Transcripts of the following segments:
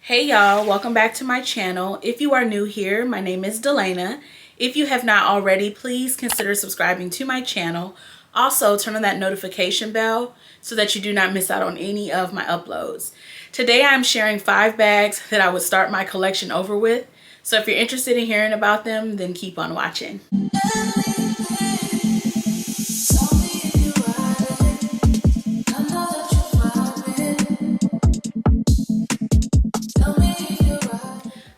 Hey y'all, welcome back to my channel. If you are new here, my name is Delana. If you have not already, please consider subscribing to my channel. Also, turn on that notification bell so that you do not miss out on any of my uploads. Today I'm sharing 5 bags that I would start my collection over with. So if you're interested in hearing about them, then keep on watching.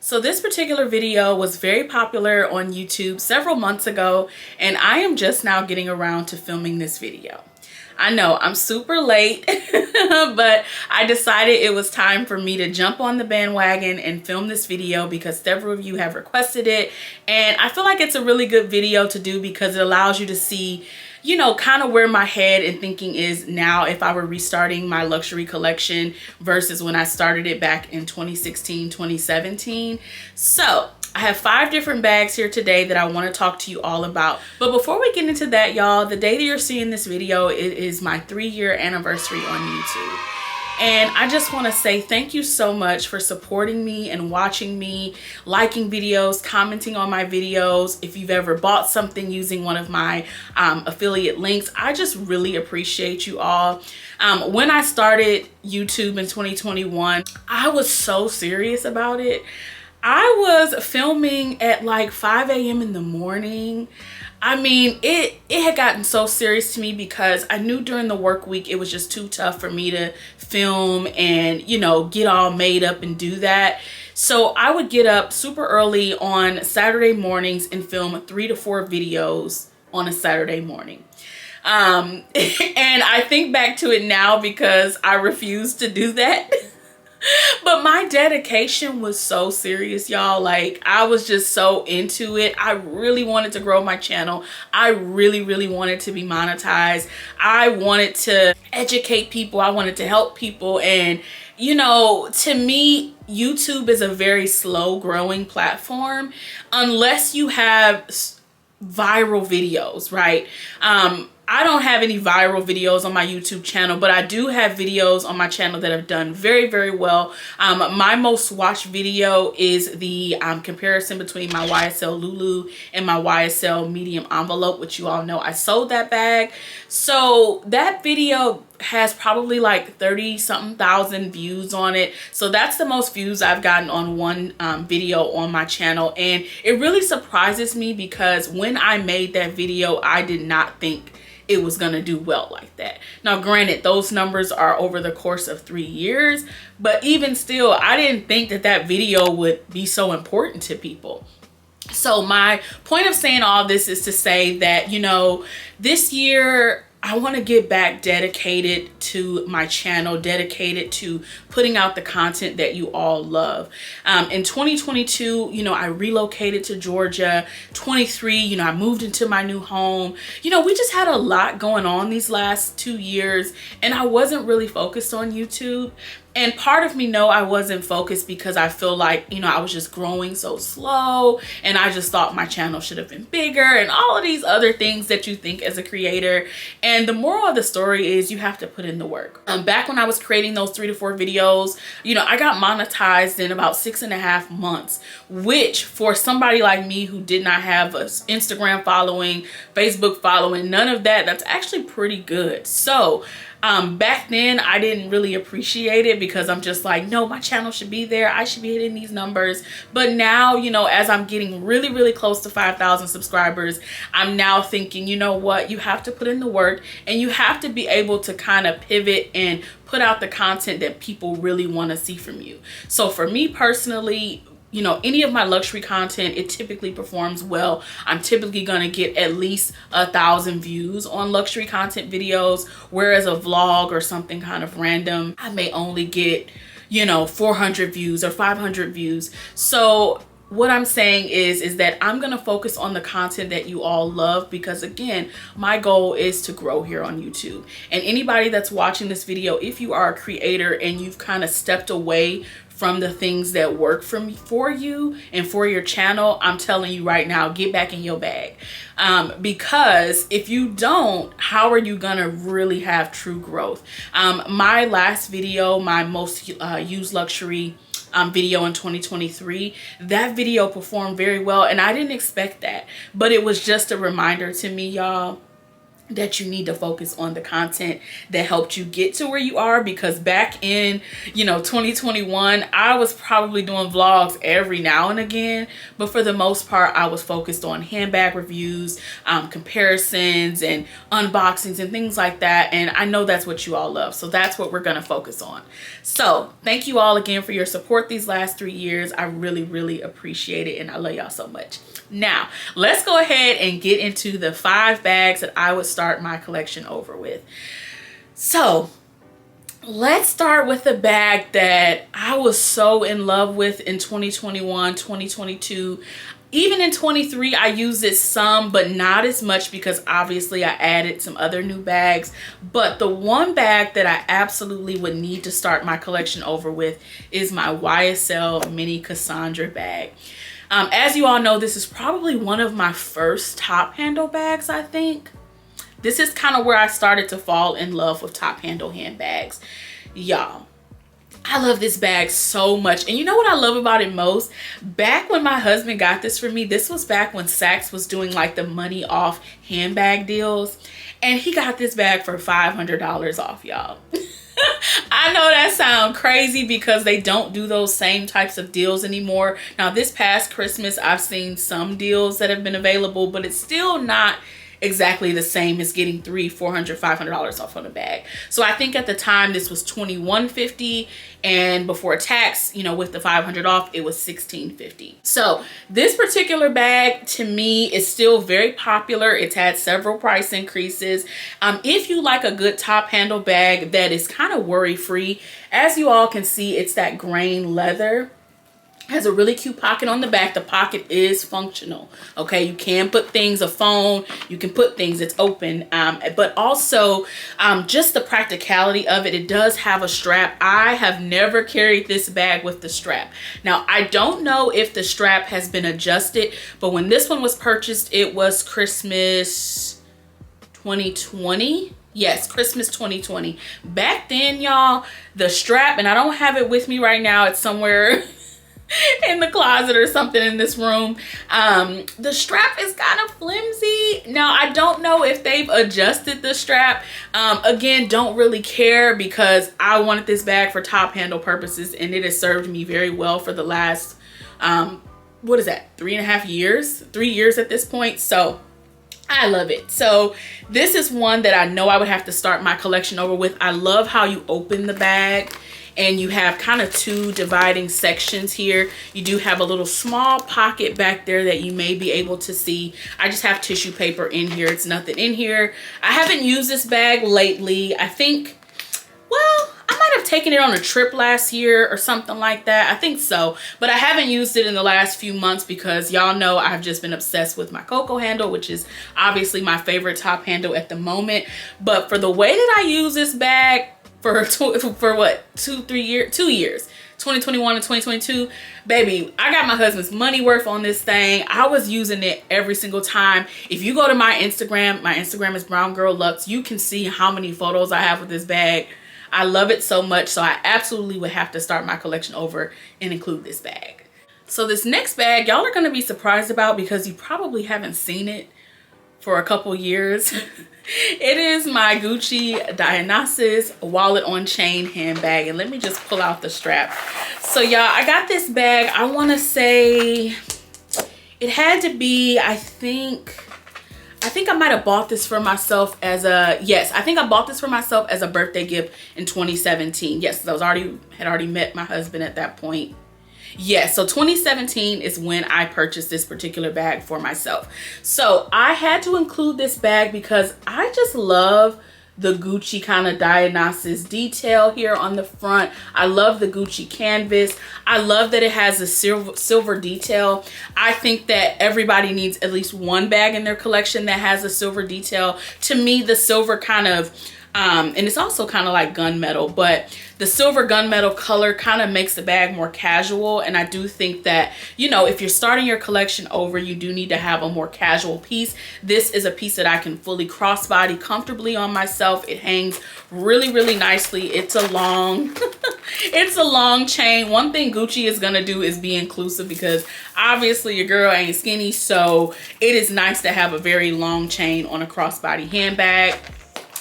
So this particular video was very popular on YouTube several months ago, and I am just now getting around to filming this video. I know I'm super late, but I decided it was time for me to jump on the bandwagon and film this video because several of you have requested it. And I feel like it's a really good video to do because it allows you to see, you know, kind of where my head and thinking is now if I were restarting my luxury collection versus when I started it back in 2016, 2017. So I have 5 different bags here today that I want to talk to you all about. But before we get into that, y'all, the day that you're seeing this video, it is my 3-year anniversary on YouTube. And I just want to say thank you so much for supporting me and watching me, liking videos, commenting on my videos. If you've ever bought something using one of my affiliate links, I just really appreciate you all. When I started YouTube in 2021, I was so serious about it. I was filming at like 5 a.m. in the morning. I mean, it had gotten so serious to me because I knew during the work week it was just too tough for me to film and, you know, get all made up and do that. So I would get up super early on Saturday mornings and film 3 to 4 videos on a Saturday morning. And I think back to it now because I refuse to do that. But my dedication was so serious, y'all. Like, I was just so into it. I really wanted to grow my channel. I really wanted to be monetized. I wanted to educate people. I wanted to help people. And, you know, to me, YouTube is a very slow growing platform unless you have viral videos, right? I don't have any viral videos on my YouTube channel, but I do have videos on my channel that have done very well. My most watched video is the comparison between my YSL Lulu and my YSL medium envelope, which you all know I sold that bag. So that video has probably like 30-something thousand views on it. So that's the most views I've gotten on one video on my channel. And it really surprises me because when I made that video, I did not think it was gonna do well like that. Now granted, those numbers are over the course of 3 years, but even still, I didn't think that that video would be so important to people. So my point of saying all this is to say that, you know, this year I want to get back dedicated to my channel, dedicated to putting out the content that you all love. In 2022, you know, I relocated to Georgia. 23, you know, I moved into my new home. You know, we just had a lot going on these last 2 years, and I wasn't really focused on YouTube. And part of me know I wasn't focused because I feel like, you know, I was just growing so slow and I just thought my channel should have been bigger and all of these other things that you think as a creator. And the moral of the story is you have to put in the work. Back when I was creating those 3 to 4 videos, you know, I got monetized in about 6.5 months, which for somebody like me who did not have an Instagram following, Facebook following, none of that, that's actually pretty good. So back then I didn't really appreciate it because I'm just like, no, my channel should be there. I should be hitting these numbers. But now, you know, as I'm getting really close to 5,000 subscribers, I'm now thinking, you know what, you have to put in the work and you have to be able to kind of pivot and put out the content that people really want to see from you. So for me personally, you know, any of my luxury content, it typically performs well. I'm typically gonna get at least 1,000 views on luxury content videos, whereas a vlog or something kind of random, I may only get, you know, 400 views or 500 views. So what I'm saying is that I'm gonna focus on the content that you all love because again, my goal is to grow here on YouTube. And anybody that's watching this video, if you are a creator and you've kind of stepped away from the things that work for you and for your channel, I'm telling you right now, get back in your bag. Because if you don't, how are you gonna really have true growth? My last video, my most used luxury video in 2023. That video performed very well, and I didn't expect that, but it was just a reminder to me, y'all, that you need to focus on the content that helped you get to where you are. Because back in 2021, I was probably doing vlogs every now and again, but for the most part I was focused on handbag reviews, comparisons and unboxings and things like that, and I know that's what you all love, so that's what we're gonna focus on. So thank you all again for your support these last 3 years. I really appreciate it, and I love y'all so much. Now let's go ahead and get into the 5 bags that I would start my collection over with. So let's start with the bag that I was so in love with in 2021, 2022. Even in 23, I used it some, but not as much because obviously I added some other new bags. But the one bag that I absolutely would need to start my collection over with is my YSL Mini Cassandra bag. As you all know, this is probably one of my first top handle bags, I think. This is kind of where I started to fall in love with top handle handbags. Y'all, I love this bag so much. And you know what I love about it most? Back when my husband got this for me, this was back when Saks was doing like the money off handbag deals. And he got this bag for $500 off, y'all. I know that sounds crazy because they don't do those same types of deals anymore. Now, this past Christmas, I've seen some deals that have been available, but it's still not exactly the same as getting $300, $400, $500 off on a bag. So I think at the time this was $21.50, and before tax, with the $500 off, it was $16.50. So this particular bag to me is still very popular. It's had several price increases. If you like a good top handle bag that is kind of worry-free, as you all can see, it's that grain leather. Has a really cute pocket on the back. The pocket is functional. Okay, you can put things, a phone, you can put things, it's open. But also just the practicality of it. It does have a strap. I have never carried this bag with the strap. Now, I don't know if the strap has been adjusted, but when this one was purchased, it was Christmas 2020. Yes, Christmas 2020. Back then, y'all, the strap, and I don't have it with me right now, it's somewhere in the closet or something in this room. The strap is kind of flimsy. Now, I don't know if they've adjusted the strap. Again, don't really care because I wanted this bag for top handle purposes, and it has served me very well for the last, what is that, 3.5 years? 3 years at this point. So I love it. So this is one that I know I would have to start my collection over with. I love how you open the bag and you have kind of 2 dividing sections here. You do have a little small pocket back there that you may be able to see. I just have tissue paper in here. It's nothing in here. I haven't used this bag lately. I think, well, I might have taken it on a trip last year or something like that. I think so, but I haven't used it in the last few months because y'all know I've just been obsessed with my Coco handle, which is obviously my favorite top handle at the moment. But for the way that I use this bag, for what, 2 years, 2021 and 2022, baby, I got my husband's money worth on this thing. I was using it every single time. If you go to my Instagram is BrwnGirlLuxe, you can see how many photos I have with this bag. I love it so much, so I absolutely would have to start my collection over and include this bag. So this next bag, y'all are gonna be surprised about because you probably haven't seen it for a couple years. It is my Gucci Dionysus wallet on chain handbag, and let me just pull out the strap. So y'all, I got this bag, I want to say it had to be, I think I might have bought this for myself as a, yes, I think I bought this for myself as a birthday gift in 2017. Yes, I had already met my husband at that point. Yes, so 2017 is when I purchased this particular bag for myself. So I had to include this bag because I just love the Gucci kind of Dionysus detail here on the front. I love the Gucci canvas. I love that it has a silver detail. I think that everybody needs at least one bag in their collection that has a silver detail. To me, the silver kind of And it's also kind of like gunmetal, but the silver gunmetal color kind of makes the bag more casual. And I do think that, you know, if you're starting your collection over, you do need to have a more casual piece. This is a piece that I can fully crossbody comfortably on myself. It hangs really, really nicely. It's a long, it's a long chain. One thing Gucci is gonna do is be inclusive, because obviously your girl ain't skinny. So it is nice to have a very long chain on a crossbody handbag.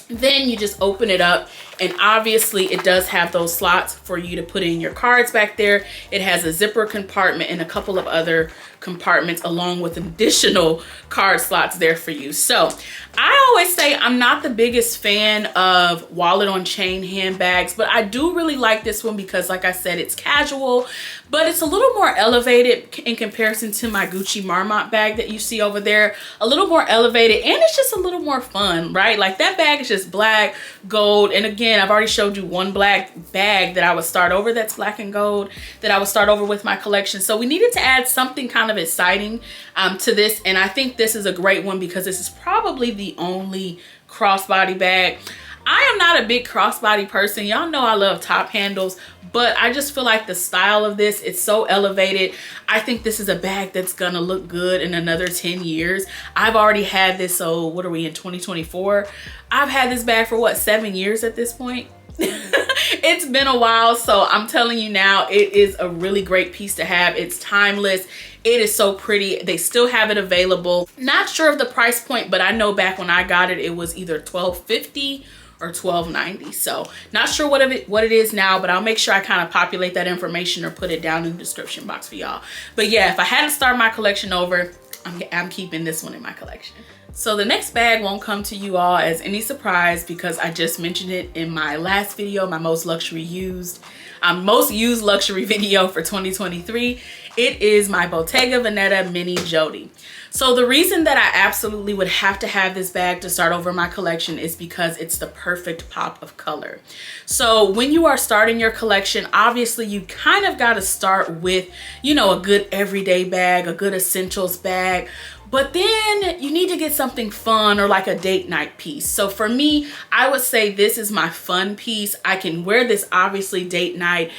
Then you just open it up, and obviously it does have those slots for you to put in your cards back there. It has a zipper compartment and a couple of other compartments along with additional card slots there for you. So I always say I'm not the biggest fan of wallet on chain handbags, but I do really like this one because, like I said, it's casual, but it's a little more elevated in comparison to my Gucci Marmont bag that you see over there. A little more elevated, and it's just a little more fun, right? Like that bag is just black, gold, and again, I've already showed you one black bag that I would start over that's black and gold that I would start over with my collection. So we needed to add something kind of exciting to this, and I think this is a great one because this is probably the only crossbody bag. I am not a big crossbody person. Y'all know I love top handles, but I just feel like the style of this, it's so elevated. I think this is a bag that's gonna look good in another 10 years. I've already had this, so what are we in 2024? I've had this bag for what, 7 years at this point? It's been a while, so I'm telling you now, it is a really great piece to have. It's timeless. It is so pretty. They still have it available. Not sure of the price point, but I know back when I got it, it was either $12.50 or $12.90. So not sure what it is now, but I'll make sure I kind of populate that information or put it down in the description box for y'all. But yeah, if I had to start my collection over, I'm keeping this one in my collection. So the next bag won't come to you all as any surprise because I just mentioned it in my last video, my most used luxury video for 2023. It is my Bottega Veneta Mini Jodi. So the reason that I absolutely would have to have this bag to start over my collection is because it's the perfect pop of color. So when you are starting your collection, obviously you kind of got to start with, you know, a good everyday bag, a good essentials bag. But then you need to get something fun or like a date night piece. So for me, I would say this is my fun piece. I can wear this obviously date night,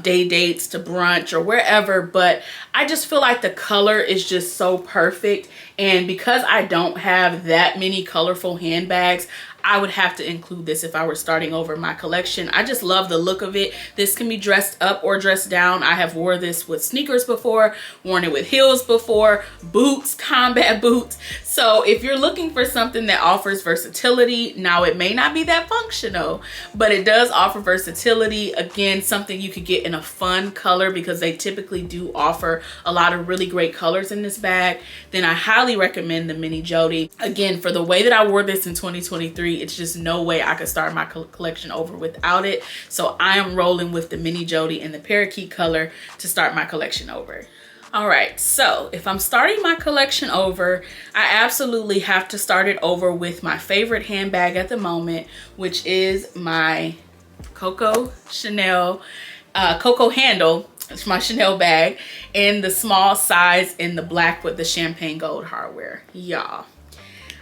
day dates, to brunch or wherever, but I just feel like the color is just so perfect. And because I don't have that many colorful handbags, I would have to include this if I were starting over my collection. I just love the look of it. This can be dressed up or dressed down. I have wore this with sneakers before, worn it with heels before, boots, combat boots. So if you're looking for something that offers versatility, now it may not be that functional, but it does offer versatility. Again, something you could get in a fun color because they typically do offer a lot of really great colors in this bag. Then I highly recommend the Mini Jodi. Again, for the way that I wore this in 2023, it's just no way I could start my collection over without it. So I am rolling with the Mini Jodi in the parakeet color to start my collection over. All right, so if I'm starting my collection over, I absolutely have to start it over with my favorite handbag at the moment, which is my Coco handle. It's my Chanel bag in the small size in the black with the champagne gold hardware. Y'all,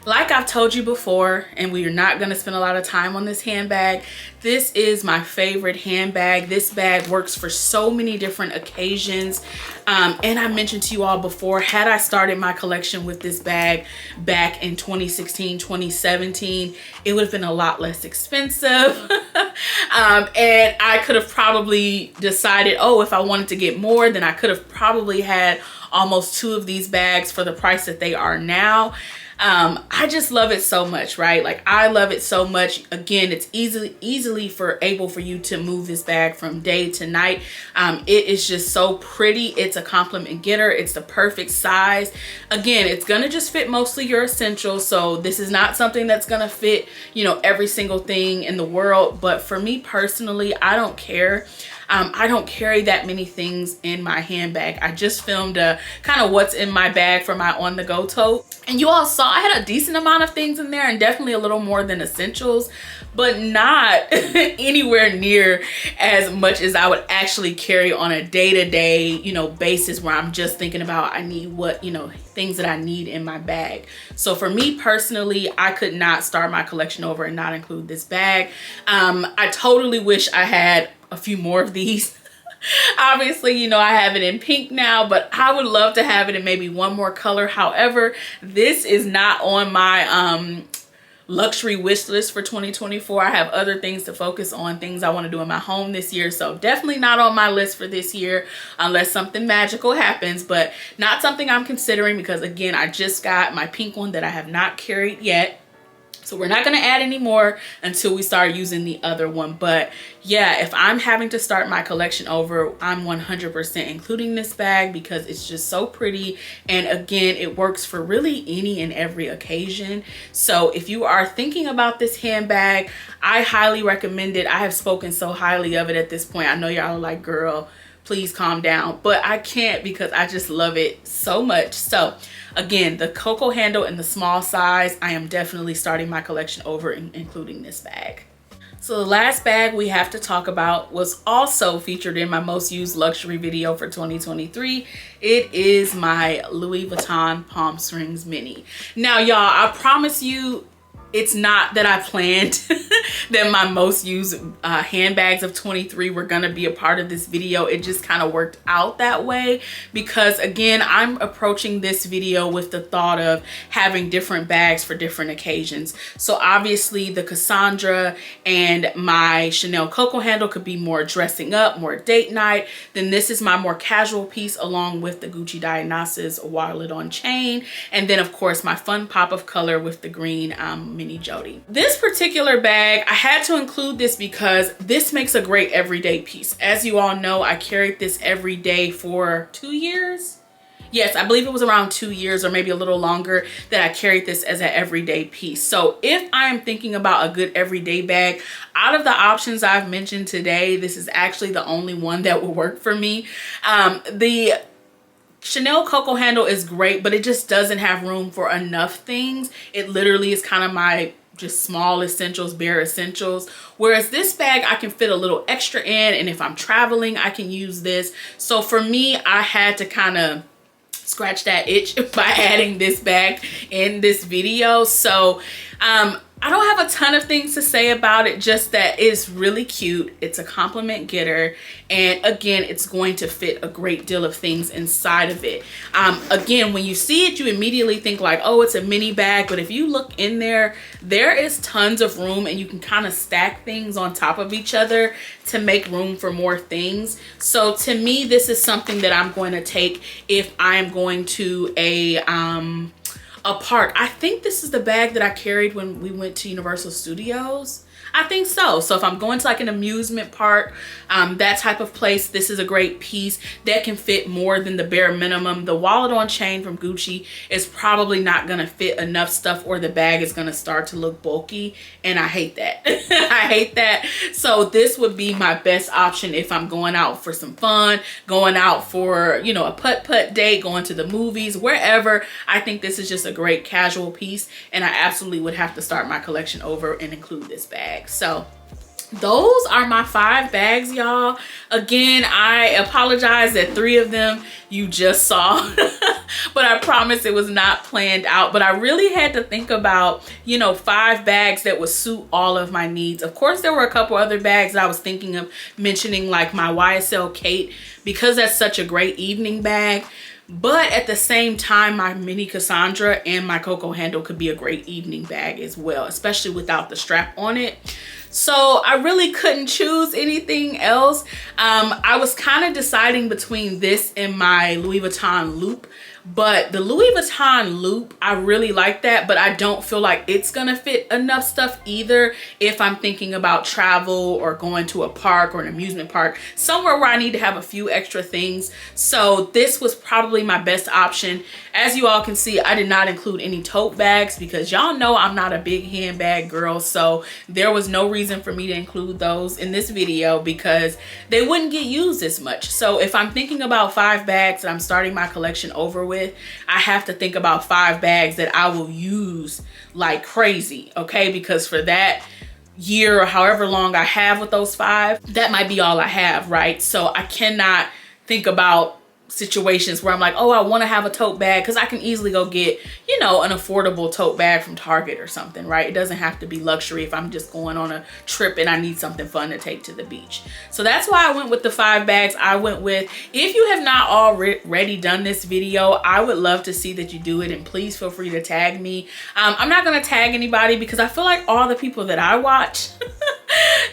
like I've told you before, and we are not going to spend a lot of time on this handbag, this is my favorite handbag. This bag works for so many different occasions. And I mentioned to you all before, had I started my collection with this bag back in 2016, 2017, it would have been a lot less expensive. And I could have probably decided, oh, if I wanted to get more, then I could have probably had almost 2 of these bags for the price that they are now. I just love it so much, right? Like I love it so much. Again, it's easily able for you to move this bag from day to night. It is just so pretty. It's a compliment getter. It's the perfect size. Again, it's gonna just fit mostly your essentials. So this is not something that's gonna fit, you know, every single thing in the world. But for me personally, I don't care. I don't carry that many things in my handbag. I just filmed kind of what's in my bag for my on-the-go tote. And you all saw I had a decent amount of things in there and definitely a little more than essentials. but not anywhere near as much as I would actually carry on a day-to-day, you know, basis, where I'm just thinking about I need what, you know, things that I need in my bag. So for me personally, I could not start my collection over and not include this bag. I totally wish I had a few more of these. Obviously, you know, I have it in pink now, but I would love to have it in maybe one more color. However, this is not on my luxury wish list for 2024. I have other things to focus on, things I want to do in my home this year. So definitely not on my list for this year unless something magical happens, but not something I'm considering because, again, I just got my pink one that I have not carried yet. So we're not going to add any more until we start using the other one. But yeah, if I'm having to start my collection over, I'm 100% including this bag because it's just so pretty. And again, it works for really any and every occasion. So if you are thinking about this handbag, I highly recommend it. I have spoken so highly of it at this point. I know y'all are like, girl, please calm down, but I can't because I just love it so much. So again, the Coco handle in the small size, I am definitely starting my collection over and including this bag. So the last bag we have to talk about was also featured in my most used luxury video for 2023. It is my Louis Vuitton Palm Springs Mini. Now y'all, I promise you, it's not that I planned that my most used handbags of 23 were gonna be a part of this video. It just kind of worked out that way because, again, I'm approaching this video with the thought of having different bags for different occasions. So obviously the Cassandra and my Chanel Coco handle could be more dressing up, more date night. Then this is my more casual piece along with the Gucci Dionysus wallet on chain. And then of course my fun pop of color with the green Mini Jody. This particular bag, I had to include this because this makes a great everyday piece. As you all know, I carried this every day for 2 years. Yes, I believe it was around 2 years or maybe a little longer that I carried this as an everyday piece. So if I am thinking about a good everyday bag, out of the options I've mentioned today, this is actually the only one that will work for me. The Chanel Coco handle is great, but it just doesn't have room for enough things. It literally is kind of my just small essentials, bare essentials. Whereas this bag, I can fit a little extra in, and if I'm traveling, I can use this. So for me, I had to kind of scratch that itch by adding this bag in this video. So I don't have a ton of things to say about it, just that it's really cute. It's a compliment getter. And again, it's going to fit a great deal of things inside of it. Again, when you see it, you immediately think like, oh, it's a mini bag. But if you look in there, there is tons of room and you can kind of stack things on top of each other to make room for more things. So to me, this is something that I'm going to take if I'm going to a park. I think this is the bag that I carried when we went to Universal Studios. I think so. So if I'm going to like an amusement park, that type of place, this is a great piece that can fit more than the bare minimum. The wallet on chain from Gucci is probably not going to fit enough stuff, or the bag is going to start to look bulky, and I hate that. I hate that. So this would be my best option if I'm going out for some fun, going out for, you know, a putt-putt date, going to the movies, wherever. I think this is just a great casual piece, and I absolutely would have to start my collection over and include this bag. So those are my 5 bags, y'all. Again, I apologize that 3 of them you just saw, but I promise it was not planned out. But I really had to think about, you know, 5 bags that would suit all of my needs. Of course, there were a couple other bags that I was thinking of mentioning, like my YSL Kate, because that's such a great evening bag. But at the same time, my mini Cassandra and my Coco handle could be a great evening bag as well, especially without the strap on it. So I really couldn't choose anything else. I was kind of deciding between this and my Louis Vuitton Loop. But the Louis Vuitton Loop, I really like that, but I don't feel like it's gonna fit enough stuff either if I'm thinking about travel or going to a park or an amusement park, somewhere where I need to have a few extra things. So this was probably my best option. As you all can see, I did not include any tote bags because y'all know I'm not a big handbag girl, so there was no reason for me to include those in this video because they wouldn't get used as much. So if I'm thinking about 5 bags that I'm starting my collection over with, I have to think about 5 bags that I will use like crazy, okay? Because for that, year or however long I have with those 5, that might be all I have, right? So I cannot think about situations where I'm like, oh, I want to have a tote bag, because I can easily go get, you know, an affordable tote bag from Target or something, right? It doesn't have to be luxury if I'm just going on a trip and I need something fun to take to the beach. So that's why I went with the 5 bags. I went with, if you have not already done this video, I would love to see that you do it, and please feel free to tag me. I'm not going to tag anybody because I feel like all the people that I watch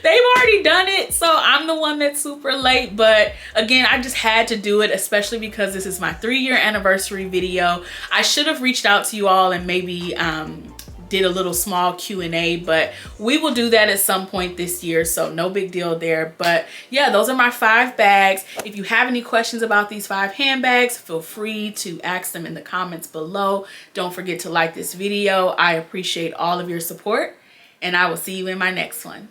they've already done it, so I'm the one that's super late. But again, I just had to do it, especially because this is my 3-year anniversary video. I should have reached out to you all and maybe did a little small Q&A, but we will do that at some point this year, so no big deal there. But yeah, those are my 5 bags. If you have any questions about these 5 handbags, feel free to ask them in the comments below. Don't forget to like this video. I appreciate all of your support, and I will see you in my next one.